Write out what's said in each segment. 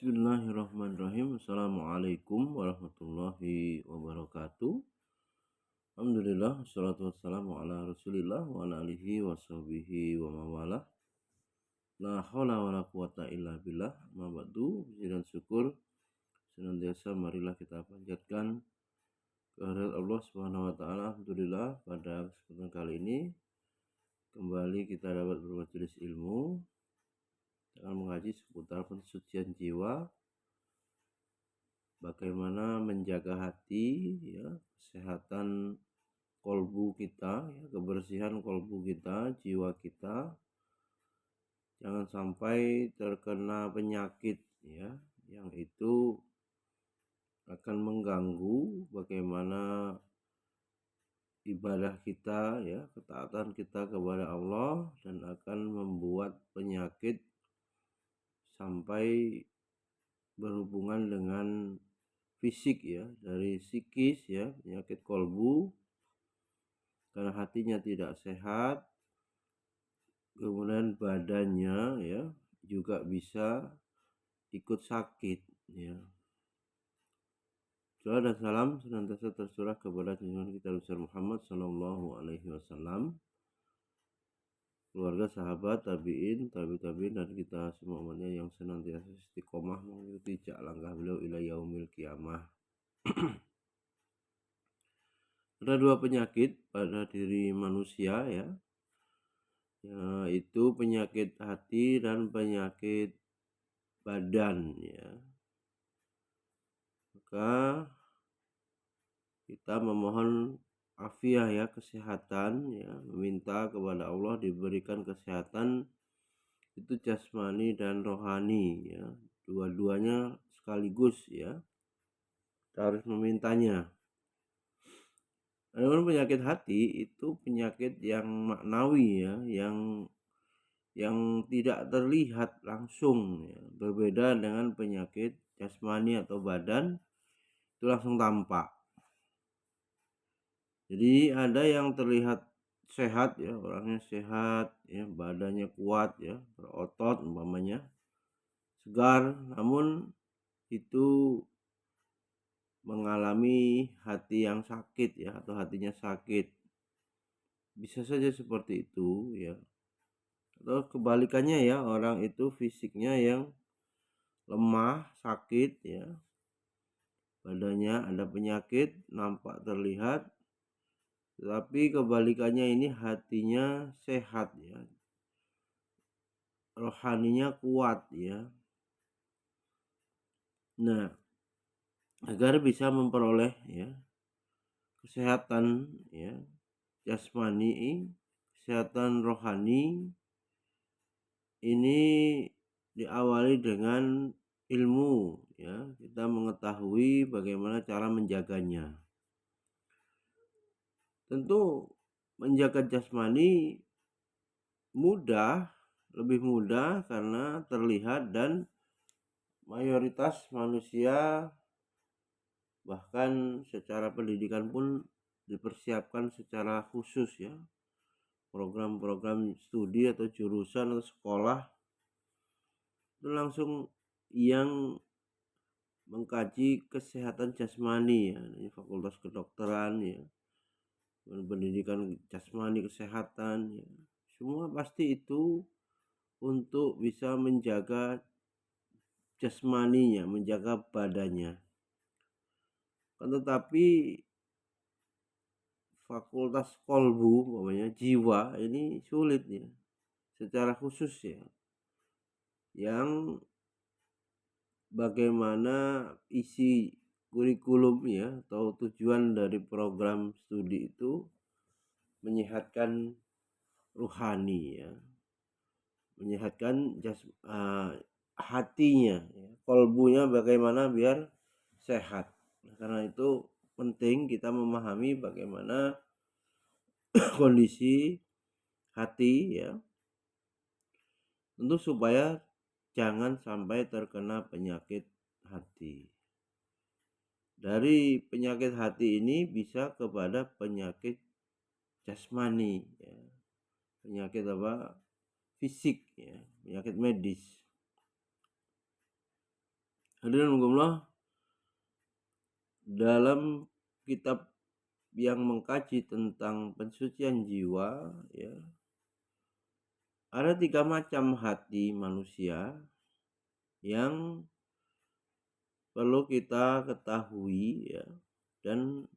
Bismillahirrahmanirrahim. Assalamualaikum warahmatullahi wabarakatuh. Alhamdulillah, wassalatu wassalamu ala rasulillah wa ala alihi wa sahbihi wa mawalah. La hawla wa la quwata illa billah. Ma ba'du, puji dan syukur senantiasa marilah kita panjatkan kehadirat Allah Subhanahu wa taala. Alhamdulillah, pada kesempatan kali ini kembali kita dapat bermajelis ilmu dengan mengaji seputar pensucian jiwa, bagaimana menjaga hati, ya, kesehatan kolbu kita, ya, kebersihan kolbu kita, jiwa kita, jangan sampai terkena penyakit, ya, yang itu akan mengganggu bagaimana ibadah kita, ya, ketaatan kita kepada Allah, dan akan membuat penyakit sampai berhubungan dengan fisik, ya, dari psikis, ya, penyakit kolbu karena hatinya tidak sehat, kemudian badannya, ya, juga bisa ikut sakit, ya. Salam dan salam senantiasa tercurah kepada junjungan kita besar Muhammad Sallallahu Alaihi Wasallam, keluarga, sahabat, tabiin, tabiin, dan kita semua umatnya yang senantiasa istiqomah mengikuti jejak langkah beliau ila yaumil qiyamah. Ada dua penyakit pada diri manusia, ya, yaitu penyakit hati dan penyakit badan, ya. Maka kita memohon afiah, ya, kesehatan, ya, meminta kepada Allah diberikan kesehatan itu jasmani dan rohani, ya, dua-duanya sekaligus, ya, kita harus memintanya. Adapun penyakit hati itu penyakit yang maknawi, ya, yang tidak terlihat langsung, ya, berbeda dengan penyakit jasmani atau badan itu langsung tampak. Jadi ada yang terlihat sehat, ya, orangnya sehat, ya, badannya kuat, ya, berotot umpamanya, segar, namun itu mengalami hati yang sakit, ya, atau hatinya sakit. Bisa saja seperti itu, ya. Atau kebalikannya, ya, orang itu fisiknya yang lemah, sakit, ya, badannya ada penyakit nampak terlihat, tetapi kebalikannya ini hatinya sehat, ya, rohaninya kuat, ya. Nah, agar bisa memperoleh, ya, kesehatan, ya, jasmani, kesehatan rohani, ini diawali dengan ilmu, ya, kita mengetahui bagaimana cara menjaganya. Tentu menjaga jasmani mudah, lebih mudah karena terlihat dan mayoritas manusia bahkan secara pendidikan pun dipersiapkan secara khusus, ya, program-program studi atau jurusan atau sekolah itu langsung yang mengkaji kesehatan jasmani, ya, ini fakultas kedokteran, ya, pendidikan jasmani kesehatan, ya, semua pasti itu untuk bisa menjaga jasmaninya, menjaga badannya. Tetapi fakultas kolbu, namanya jiwa, ini sulit, ya, secara khusus, ya, yang bagaimana isi kurikulum, ya, atau tujuan dari program studi itu menyehatkan ruhani, ya, menyehatkan hatinya, ya, kolbunya bagaimana biar sehat. Nah, karena itu penting kita memahami bagaimana kondisi hati, ya, tentu supaya jangan sampai terkena penyakit hati. Dari penyakit hati ini bisa kepada penyakit jasmani, ya, penyakit apa? Fisik, ya, penyakit medis. Hadirin Allah, dalam kitab yang mengkaji tentang pensucian jiwa, ya, ada 3 macam hati manusia yang perlu kita ketahui, ya, dan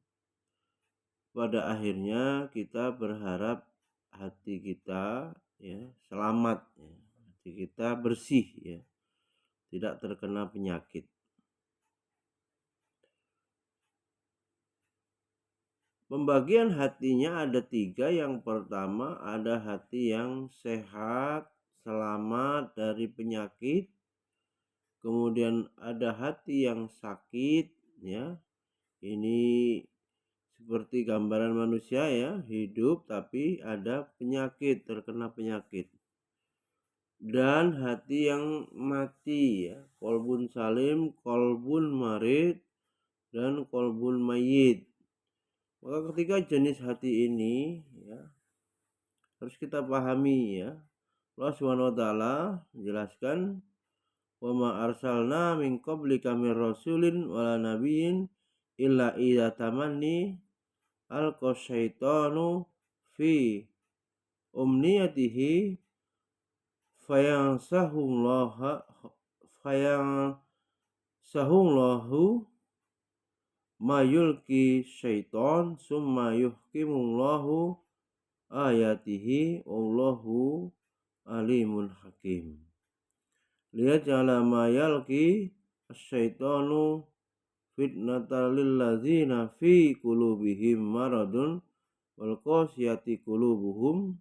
pada akhirnya kita berharap hati kita, ya, selamat, ya, hati kita bersih, ya, tidak terkena penyakit. Pembagian hatinya ada 3. Yang pertama ada hati yang sehat, selamat dari penyakit. Kemudian ada hati yang sakit, ya. Ini seperti gambaran manusia, ya, hidup tapi ada penyakit, terkena penyakit. Dan hati yang mati, ya, qalbun salim, qalbun marid, dan qalbun mayyit. Maka ketiga jenis hati ini, ya, harus kita pahami, ya. Allah Subhanahu wa taala menjelaskan, wa ma arsalna min qablika mir rasulin wala nabiyyin illa idza tamanni alqa syaitanu fi umniyatihi fayansahullahu ma yulki syaiton summa yuhkimullahu ayatihi wallahu alimun hakim. Liyaj'ala ma yalki asyaitonu fitnatal lil ladzina fi qulubihim maradun wal qasiyati qulubuhum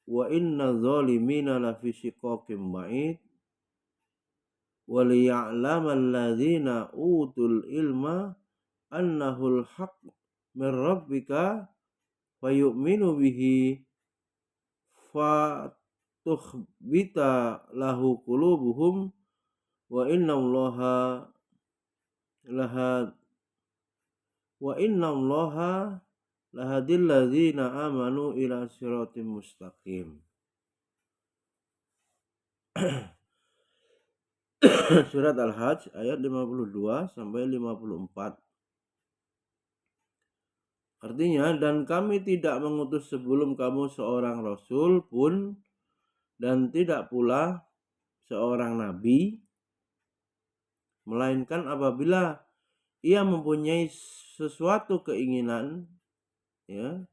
wa inna zalimina lafi shiqaqim ba'id wa liya'lamal ladzina utul ilma annahul haqq min rabbika fayu'minu bihi fatukhbita lahu qulubuhum wa innallaha lahadil ladzina amanu ila siratim mustaqim. Surat Al-Hajj ayat 52 sampai 54. Artinya, dan kami tidak mengutus sebelum kamu seorang rasul pun dan tidak pula seorang nabi, melainkan apabila ia mempunyai sesuatu keinginan, ya,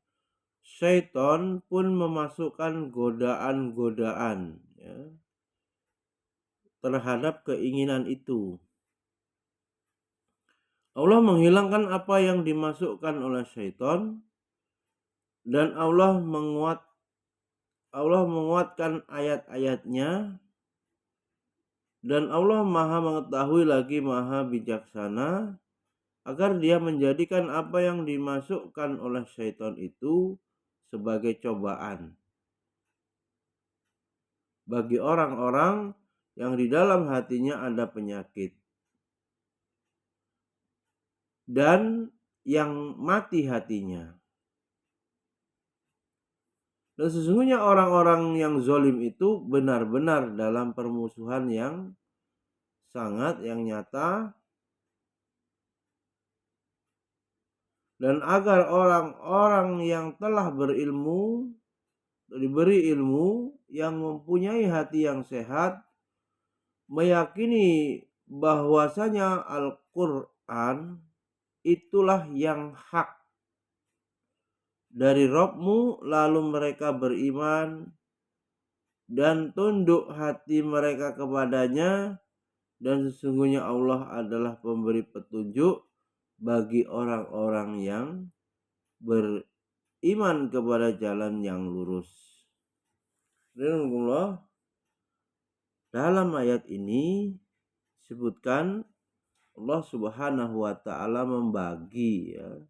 syaitan pun memasukkan godaan-godaan, ya, terhadap keinginan itu. Allah menghilangkan apa yang dimasukkan oleh syaitan, dan Allah menguatkan ayat-ayatnya, dan Allah maha mengetahui lagi maha bijaksana, agar dia menjadikan apa yang dimasukkan oleh syaitan itu sebagai cobaan bagi orang-orang yang di dalam hatinya ada penyakit dan yang mati hatinya. Dan sesungguhnya orang-orang yang zalim itu benar-benar dalam permusuhan yang sangat, yang nyata. Dan agar orang-orang yang telah berilmu, diberi ilmu, yang mempunyai hati yang sehat, meyakini bahwasanya Al-Quran itulah yang hak dari Rabbmu, lalu mereka beriman dan tunduk hati mereka kepadanya, dan sesungguhnya Allah adalah pemberi petunjuk bagi orang-orang yang beriman kepada jalan yang lurus. Dalam ayat ini disebutkan Allah Subhanahu wa taala membagi, ya,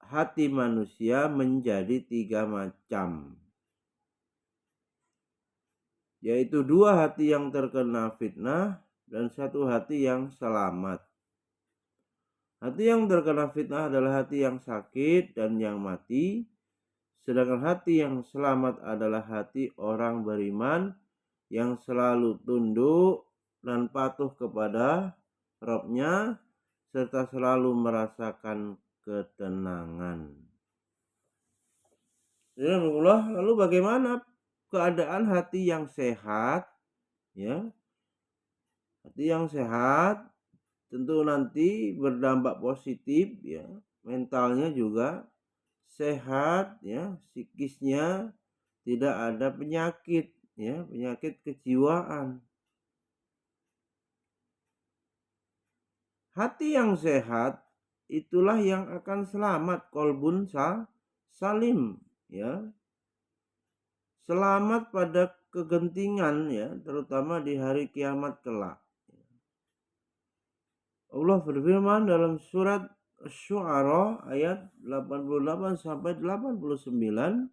hati manusia menjadi 3 macam, yaitu 2 hati yang terkena fitnah dan 1 hati yang selamat. Hati yang terkena fitnah adalah hati yang sakit dan yang mati, sedangkan hati yang selamat adalah hati orang beriman yang selalu tunduk dan patuh kepada Rabb-nya serta selalu merasakan ketenangan. Ya, lalu bagaimana keadaan hati yang sehat? Ya, hati yang sehat tentu nanti berdampak positif, ya, mentalnya juga sehat, ya, psikisnya tidak ada penyakit, ya, penyakit kejiwaan. Hati yang sehat itulah yang akan selamat, kolbun salim, ya. Selamat pada kegentingan, ya, terutama di hari kiamat kelak. Allah berfirman dalam surat Asy-Syu'ara ayat 88 sampai 89.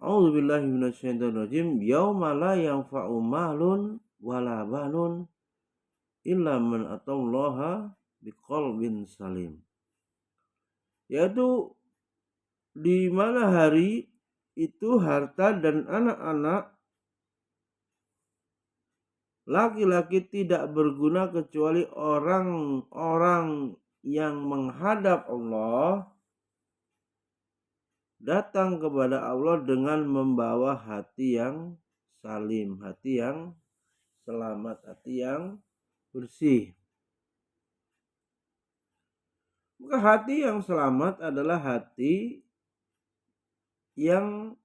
A'udzubillahi minasyaitonirrajim. Yauma la yanfa'u malun wala banun illa man atallaha biqalbin salim. Yaitu di mana hari itu harta dan anak-anak laki-laki tidak berguna kecuali orang-orang yang menghadap Allah, datang kepada Allah dengan membawa hati yang salim, hati yang selamat, hati yang bersih. Maka hati yang selamat adalah hati yang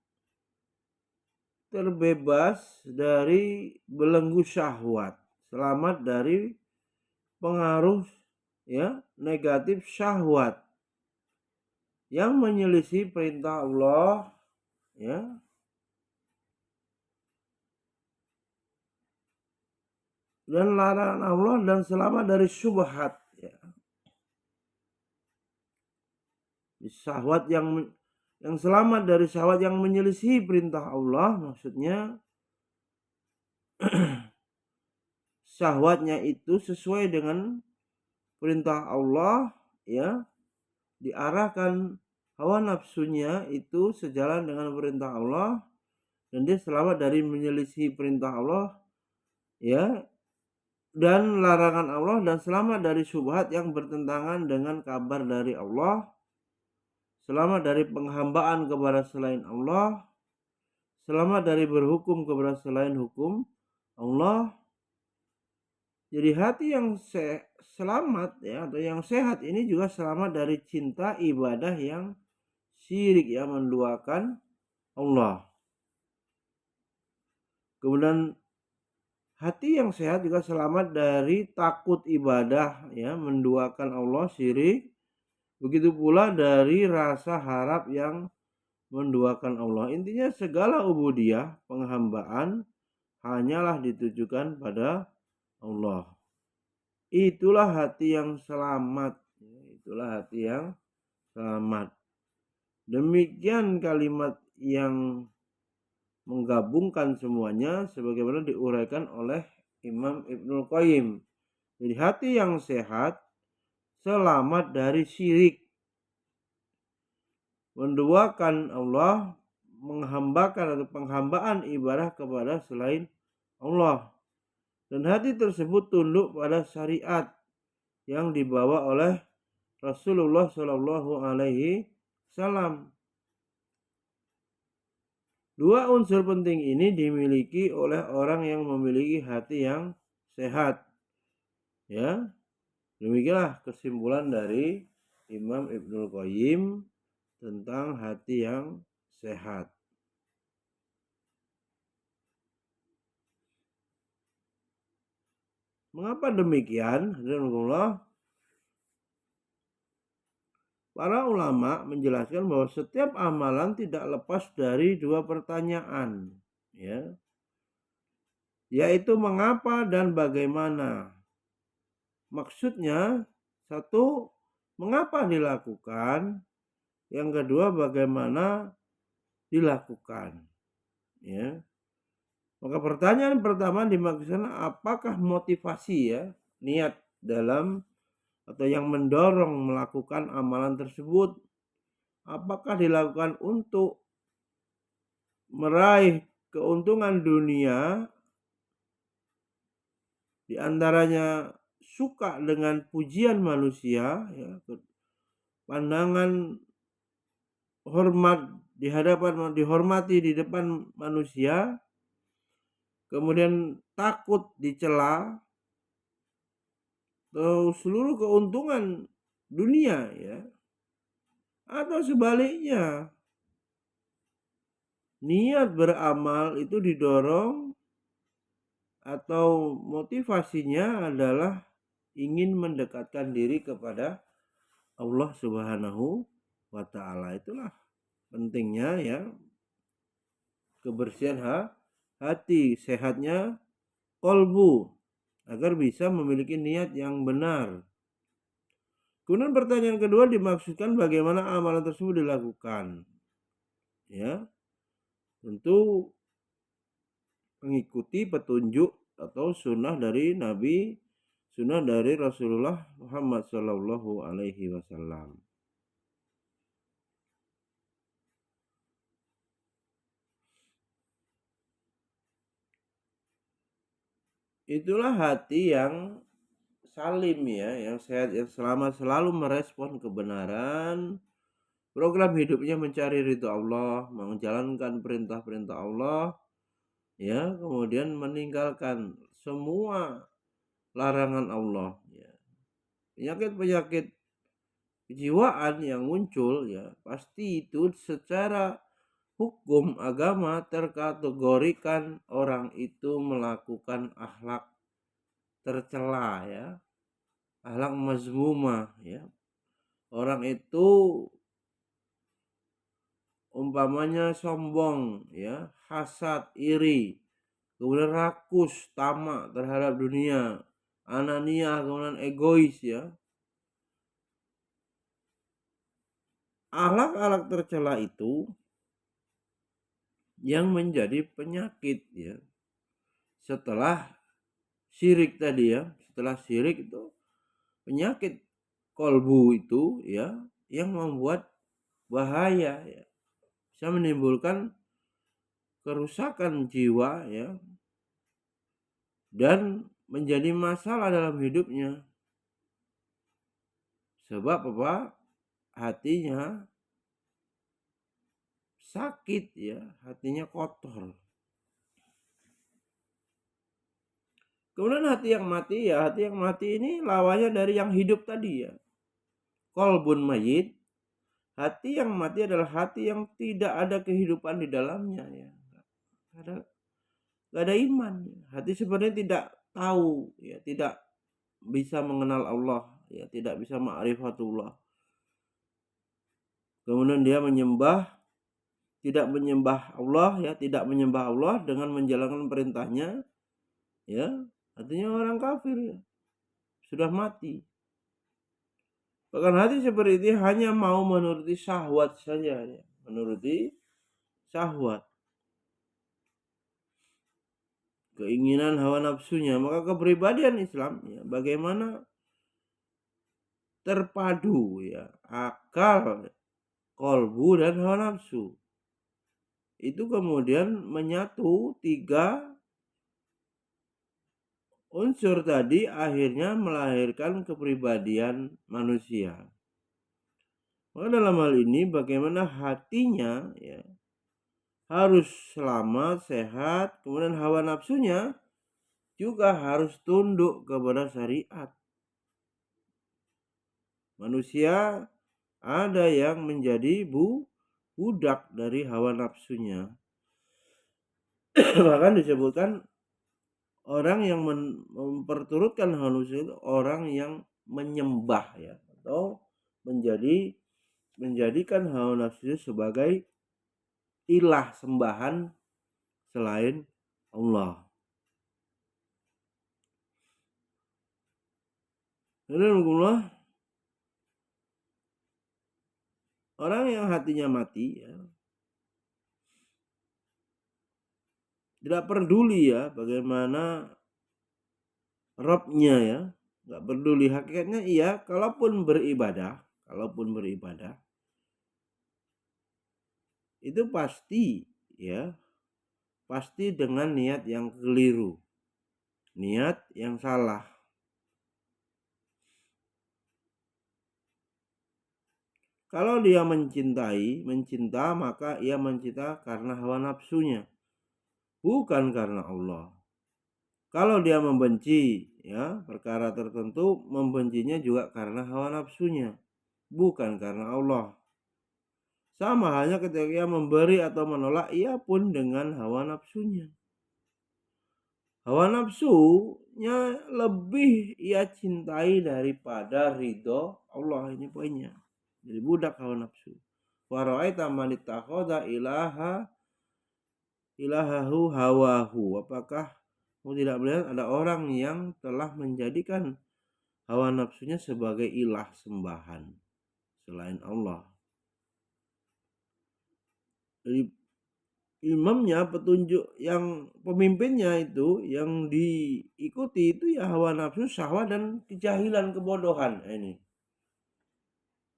terbebas dari belenggu syahwat, selamat dari pengaruh, ya, negatif syahwat yang menyelisih perintah Allah, ya, dan larangan Allah, dan selamat dari syubhat, ya. Syahwat yang selamat dari syahwat yang menyelisih perintah Allah, maksudnya syahwatnya itu sesuai dengan perintah Allah, ya, diarahkan hawa nafsunya itu sejalan dengan perintah Allah, dan dia selamat dari menyelisih perintah Allah, ya, dan larangan Allah, dan selamat dari syubhat yang bertentangan dengan kabar dari Allah, selamat dari penghambaan kepada selain Allah, selamat dari berhukum kepada selain hukum Allah. Jadi hati yang selamat, ya, atau yang sehat ini juga selamat dari cinta ibadah yang syirik, ya, menduakan Allah. Kemudian hati yang sehat juga selamat dari takut ibadah, ya, menduakan Allah, syirik. Begitu pula dari rasa harap yang menduakan Allah. Intinya segala ubudiyah, penghambaan, hanyalah ditujukan pada Allah. Itulah hati yang selamat. Itulah hati yang selamat. Demikian kalimat yang menggabungkan semuanya sebagaimana diuraikan oleh Imam Ibnul Qayyim. Jadi hati yang sehat selamat dari syirik, menduakan Allah, menghambakan atau penghambaan ibadah kepada selain Allah. Dan hati tersebut tunduk pada syariat yang dibawa oleh Rasulullah Shallallahu Alaihi Wasallam. Dua unsur penting ini dimiliki oleh orang yang memiliki hati yang sehat. Ya, demikianlah kesimpulan dari Imam Ibnul Qayyim tentang hati yang sehat. Mengapa demikian? Para ulama menjelaskan bahwa setiap amalan tidak lepas dari dua pertanyaan, ya, yaitu mengapa dan bagaimana. Maksudnya, satu, mengapa dilakukan, yang kedua, bagaimana dilakukan, ya. Maka pertanyaan pertama dimaksudkan apakah motivasi, ya, niat dalam atau yang mendorong melakukan amalan tersebut. Apakah dilakukan untuk meraih keuntungan dunia, di antaranya suka dengan pujian manusia, ya, pandangan hormat dihormati di depan manusia, kemudian takut dicela, atau seluruh keuntungan dunia, ya, atau sebaliknya niat beramal itu didorong atau motivasinya adalah ingin mendekatkan diri kepada Allah Subhanahu wa Ta'ala. Itulah pentingnya, ya, kebersihan hati, sehatnya kolbu, agar bisa memiliki niat yang benar. Kemudian pertanyaan kedua, dimaksudkan bagaimana amalan tersebut dilakukan. Ya, tentu mengikuti petunjuk atau sunnah dari Nabi, sunnah dari Rasulullah Muhammad Sallallahu Alaihi Wasallam. Itulah hati yang salim, ya, yang sehat, yang selalu merespon kebenaran, program hidupnya mencari ridho Allah, menjalankan perintah-perintah Allah, ya, kemudian meninggalkan semua larangan Allah, ya. Penyakit-penyakit kejiwaan yang muncul, ya, pasti itu secara hukum agama terkategorikan orang itu melakukan akhlak tercela, ya, akhlak mazmumah, ya. Orang itu umpamanya sombong, ya, hasad, iri, kemudian rakus, tamak terhadap dunia, anania, kemudian egois, ya. Akhlak-akhlak tercela itu yang menjadi penyakit, ya. Setelah syirik tadi, ya, setelah syirik itu penyakit kolbu itu, ya, yang membuat bahaya, ya, bisa menimbulkan kerusakan jiwa, ya, dan menjadi masalah dalam hidupnya. Sebab apa? Hatinya sakit, ya, hatinya kotor. Kemudian hati yang mati, ya, hati yang mati ini lawannya dari yang hidup tadi, ya. Qalbun mayyit, hati yang mati adalah hati yang tidak ada kehidupan di dalamnya, ya. Gak ada iman, ya. Hati sebenarnya tidak tahu, ya, tidak bisa mengenal Allah, ya, tidak bisa ma'rifatullah. Kemudian dia tidak menyembah Allah, ya, tidak menyembah Allah dengan menjalankan perintahnya, ya, artinya orang kafir, ya, sudah mati. Bahkan hati seperti ini hanya mau menuruti syahwat saja, ya, menuruti syahwat, keinginan hawa nafsunya. Maka kepribadian Islam, ya, bagaimana terpadu, ya, akal, kolbu, dan hawa nafsu itu kemudian menyatu, tiga unsur tadi akhirnya melahirkan kepribadian manusia. Maka dalam hal ini bagaimana hatinya, ya, harus selamat, sehat, kemudian hawa nafsunya juga harus tunduk kepada syariat. Manusia ada yang menjadi budak dari hawa nafsunya. Bahkan disebutkan orang yang memperturutkan hawa nafsu itu orang yang menyembah, ya, atau menjadikan hawa nafsu sebagai ilah sembahan selain Allah. Alhamdulillah, orang yang hatinya mati, ya, tidak peduli, ya, bagaimana Robnya, ya, nggak peduli hakikatnya. Iya, kalaupun beribadah itu pasti, ya, pasti dengan niat yang keliru, niat yang salah. Kalau dia mencinta, maka ia mencinta karena hawa nafsunya, bukan karena Allah. Kalau dia membenci ya perkara tertentu, membencinya juga karena hawa nafsunya, bukan karena Allah. Sama halnya ketika ia memberi atau menolak, ia pun dengan hawa nafsunya. Hawa nafsunya lebih ia cintai daripada ridho Allah. Ini poinnya. Jadi budak hawa nafsu. Wa ra'aita man ittakhadha ilahahu hawahu. Apakah kamu tidak melihat ada orang yang telah menjadikan hawa nafsunya sebagai ilah sembahan selain Allah? Jadi imamnya, petunjuk yang pemimpinnya itu yang diikuti itu ya hawa nafsu, syahwat dan kejahilan, kebodohan. Ini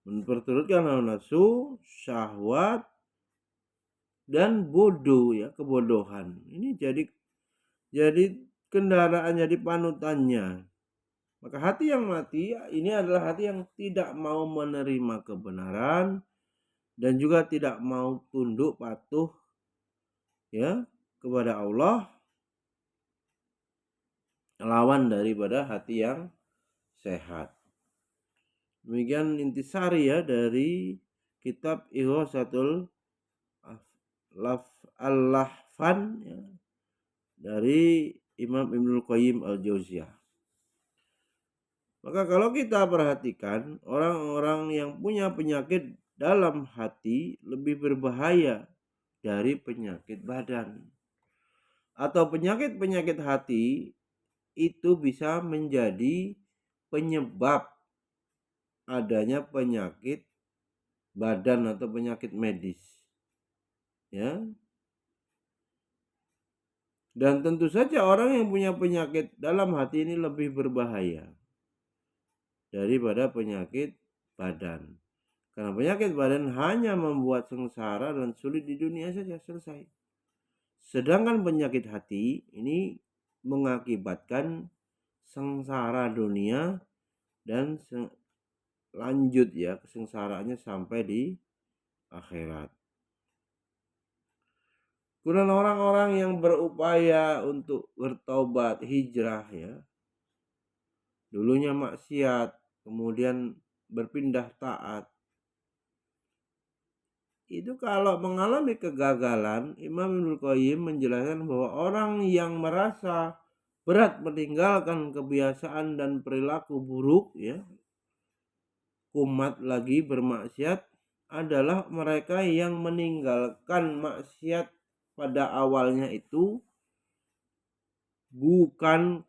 memperturutkan hawa nafsu, syahwat dan bodoh ya, kebodohan. Ini jadi kendaraan, jadi panutannya. Maka hati yang mati ini adalah hati yang tidak mau menerima kebenaran dan juga tidak mau tunduk patuh ya kepada Allah, lawan daripada hati yang sehat. Demikian intisari ya dari kitab Ighosatul Al-Lahfan ya, dari Imam Ibnul Qayyim Al-Jauziyah. Maka kalau kita perhatikan, orang-orang yang punya penyakit dalam hati lebih berbahaya dari penyakit badan. Atau penyakit-penyakit hati itu bisa menjadi penyebab adanya penyakit badan atau penyakit medis. Ya. Dan tentu saja orang yang punya penyakit dalam hati ini lebih berbahaya daripada penyakit badan. Karena penyakit badan hanya membuat sengsara dan sulit di dunia saja, selesai. Sedangkan penyakit hati ini mengakibatkan sengsara dunia dan lanjut ya kesengsaraannya sampai di akhirat. Kemudian orang-orang yang berupaya untuk bertobat, hijrah ya, dulunya maksiat, kemudian berpindah taat, itu kalau mengalami kegagalan, Imam Ibnul Qayyim menjelaskan bahwa orang yang merasa berat meninggalkan kebiasaan dan perilaku buruk ya, kumat lagi bermaksiat, adalah mereka yang meninggalkan maksiat pada awalnya itu bukan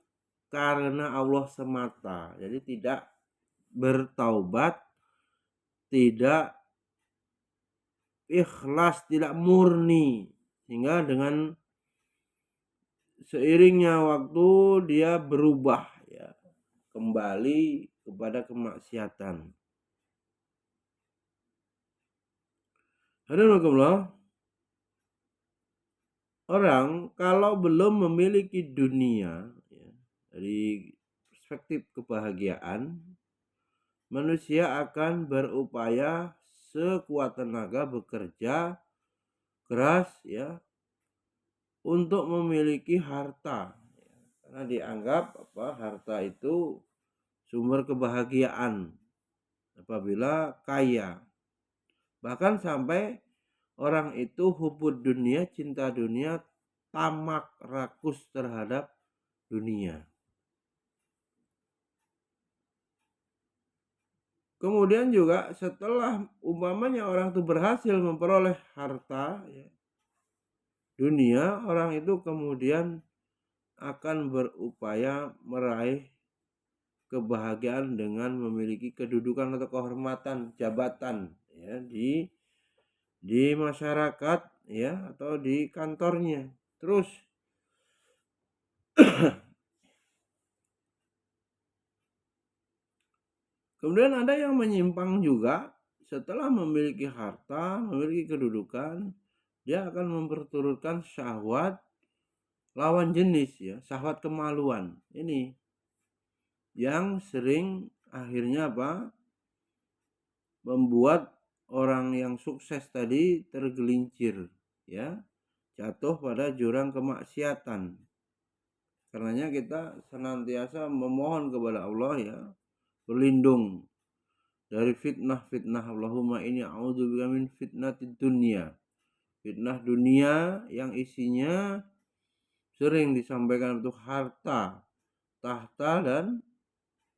karena Allah semata. Jadi tidak bertaubat, tidak ikhlas, tidak murni, sehingga dengan seiringnya waktu dia berubah ya, kembali kepada kemaksiatan. Alhamdulillah, orang kalau belum memiliki dunia ya, dari perspektif kebahagiaan, manusia akan berupaya sekuat tenaga bekerja keras ya untuk memiliki harta, karena dianggap harta itu sumber kebahagiaan apabila kaya. Bahkan sampai orang itu hubud dunia, cinta dunia, tamak, rakus terhadap dunia. Kemudian juga setelah umpamanya orang itu berhasil memperoleh harta ya, dunia, orang itu kemudian akan berupaya meraih kebahagiaan dengan memiliki kedudukan atau kehormatan, jabatan ya di masyarakat ya atau di kantornya. Terus kemudian ada yang menyimpang juga, setelah memiliki harta, memiliki kedudukan, dia akan memperturutkan syahwat lawan jenis ya, syahwat kemaluan. Ini yang sering akhirnya membuat orang yang sukses tadi tergelincir ya, jatuh pada jurang kemaksiatan. Karenanya kita senantiasa memohon kepada Allah ya, berlindung dari fitnah-fitnah. Allahumma inni a'udzubika min fitnatid dunya. Fitnah dunia yang isinya sering disampaikan untuk harta, tahta, dan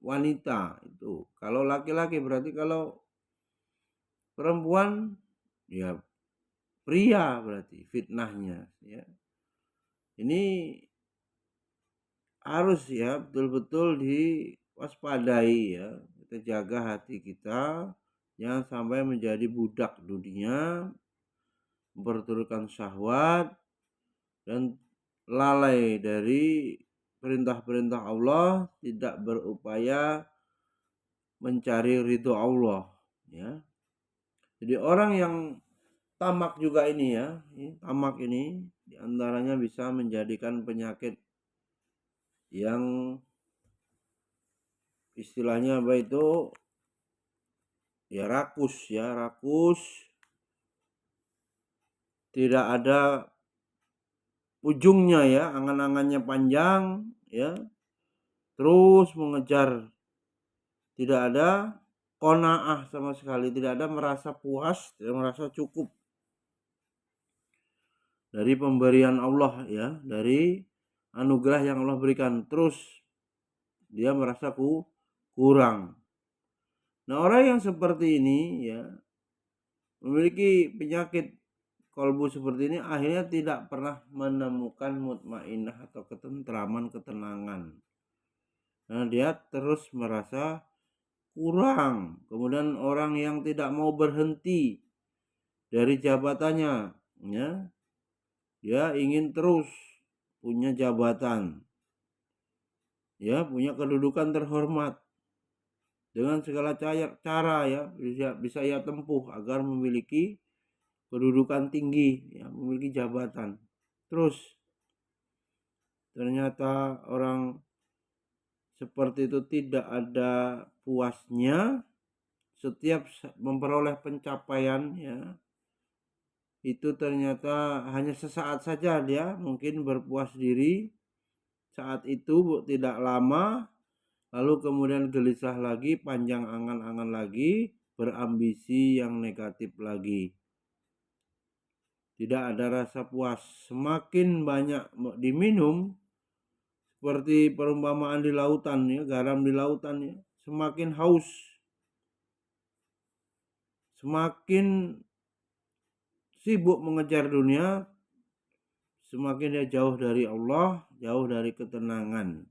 wanita. Itu kalau laki-laki, berarti kalau perempuan ya pria berarti fitnahnya ya. Ini harus ya betul-betul diwaspadai ya. Kita jaga hati kita jangan sampai menjadi budak dunia, memperturutkan syahwat dan lalai dari perintah-perintah Allah, tidak berupaya mencari ridho Allah ya. Jadi orang yang tamak juga ini ya, tamak ini diantaranya bisa menjadikan penyakit yang istilahnya apa itu ya, rakus, tidak ada ujungnya ya, angan-angannya panjang ya, terus mengejar, tidak ada qanaah sama sekali, tidak ada merasa puas, tidak merasa cukup dari pemberian Allah ya, dari anugerah yang Allah berikan, terus dia merasa kurang. Nah, orang yang seperti ini ya, memiliki penyakit kolbu seperti ini, akhirnya tidak pernah menemukan mutmainah atau ketentraman, ketenangan. Nah, dia terus merasa kurang. Kemudian orang yang tidak mau berhenti dari jabatannya ya, dia ingin terus punya jabatan ya, punya kedudukan terhormat dengan segala cara ya, bisa ia tempuh agar memiliki kedudukan tinggi ya, memiliki jabatan. Terus ternyata orang seperti itu tidak ada puasnya, setiap memperoleh pencapaian ya, itu ternyata hanya sesaat saja, dia mungkin berpuas diri saat itu, tidak lama, lalu kemudian gelisah lagi, panjang angan-angan lagi, berambisi yang negatif lagi. Tidak ada rasa puas. Semakin banyak diminum, seperti perumpamaan di lautan ya, garam di lautan ya, semakin haus, semakin sibuk mengejar dunia, semakin dia jauh dari Allah, jauh dari ketenangan.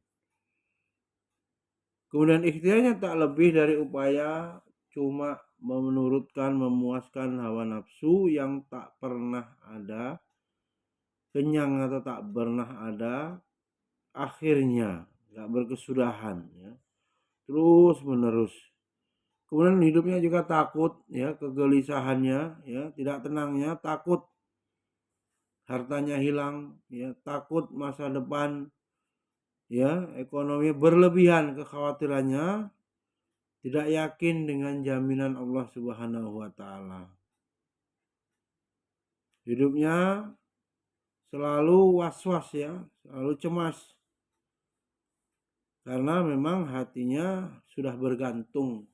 Kemudian ikhtiarnya tak lebih dari upaya cuma menurutkan, memuaskan hawa nafsu yang tak pernah ada kenyang atau tak pernah ada akhirnya, gak berkesudahan ya, terus menerus. Kemudian hidupnya juga takut ya, kegelisahannya ya, tidak tenangnya, takut hartanya hilang ya, takut masa depan ya, ekonomi berlebihan kekhawatirannya, tidak yakin dengan jaminan Allah Subhanahu wa taala. Hidupnya selalu was-was ya, selalu cemas, karena memang hatinya sudah bergantung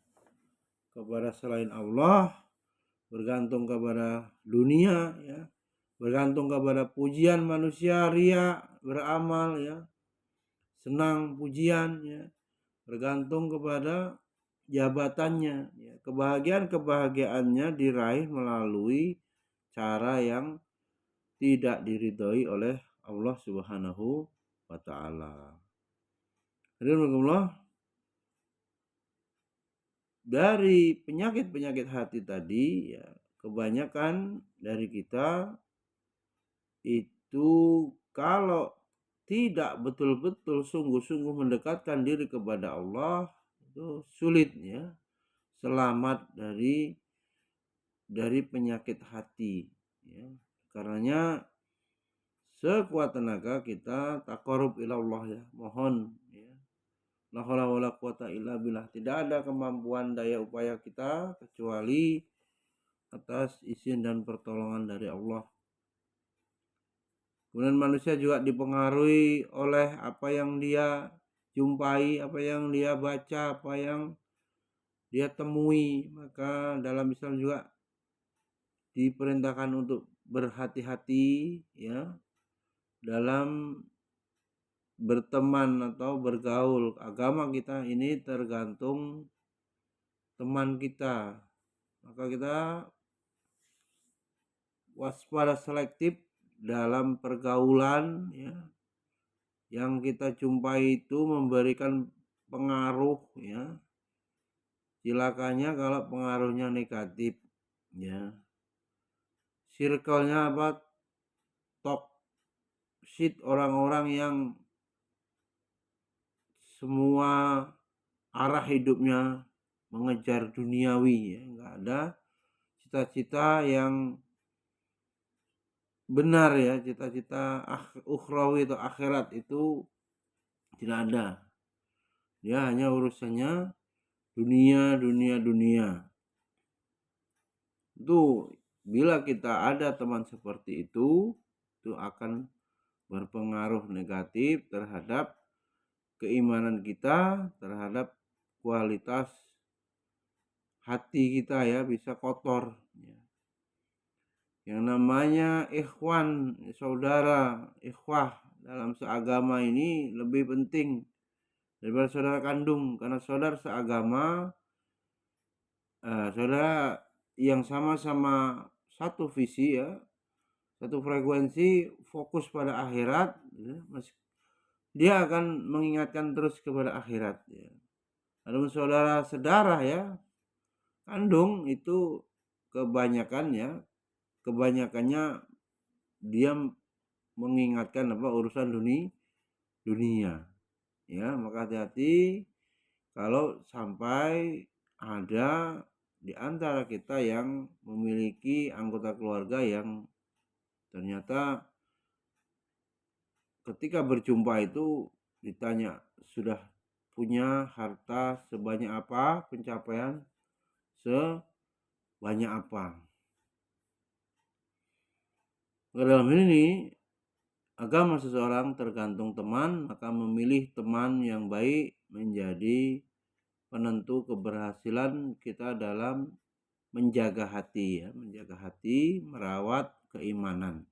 kepada selain Allah, bergantung kepada dunia ya, bergantung kepada pujian manusia, ria, beramal ya, senang pujian ya, bergantung kepada jabatannya ya. Kebahagiaannya diraih melalui cara yang tidak diridhoi oleh Allah Subhanahu wa taala. Dari penyakit-penyakit hati tadi ya, kebanyakan dari kita itu kalau tidak betul-betul sungguh-sungguh mendekatkan diri kepada Allah, itu sulit ya selamat dari penyakit hati ya. Karenanya sekuat tenaga kita taqarrub ila Allah ya, mohon ya. La haula wala quwata illa billah. Tidak ada kemampuan daya upaya kita kecuali atas izin dan pertolongan dari Allah. Kemudian manusia juga dipengaruhi oleh apa yang dia jumpai, apa yang dia baca, apa yang dia temui. Maka dalam Islam juga diperintahkan untuk berhati-hati ya dalam berteman atau bergaul. Agama kita ini tergantung teman kita. Maka kita waspada selektif dalam pergaulan ya. Yang kita jumpai itu memberikan pengaruh ya. Silakannya kalau pengaruhnya negatif ya. Circle-nya apa? Toxic, orang-orang yang semua arah hidupnya mengejar duniawi ya, enggak ada cita-cita yang benar ya, cita-cita ukhrawi atau akhirat itu tidak ada. Dia hanya urusannya dunia. Itu bila kita ada teman seperti itu akan berpengaruh negatif terhadap keimanan kita, terhadap kualitas hati kita ya, bisa kotor ya. Yang namanya ikhwan, saudara, ikhwah dalam seagama ini lebih penting daripada saudara kandung, karena saudara seagama, saudara yang sama-sama satu visi ya, satu frekuensi, fokus pada akhirat ya, dia akan mengingatkan terus kepada akhirat ya. Adapun saudara sedarah ya, kandung itu kebanyakannya dia mengingatkan urusan dunia ya. Maka hati-hati kalau sampai ada di antara kita yang memiliki anggota keluarga yang ternyata ketika berjumpa itu ditanya sudah punya harta sebanyak apa, pencapaian sebanyak apa. Dalam ini agama seseorang tergantung teman, maka memilih teman yang baik menjadi penentu keberhasilan kita dalam menjaga hati ya, merawat keimanan.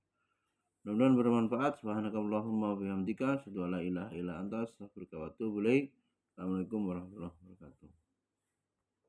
Mudah-mudahan bermanfaat. Subhanakallahumma wa bihamdika asyhadu an la ilaha illa anta astaghfiruka wa atubu ilaik. Assalamualaikum warahmatullahi wabarakatuh.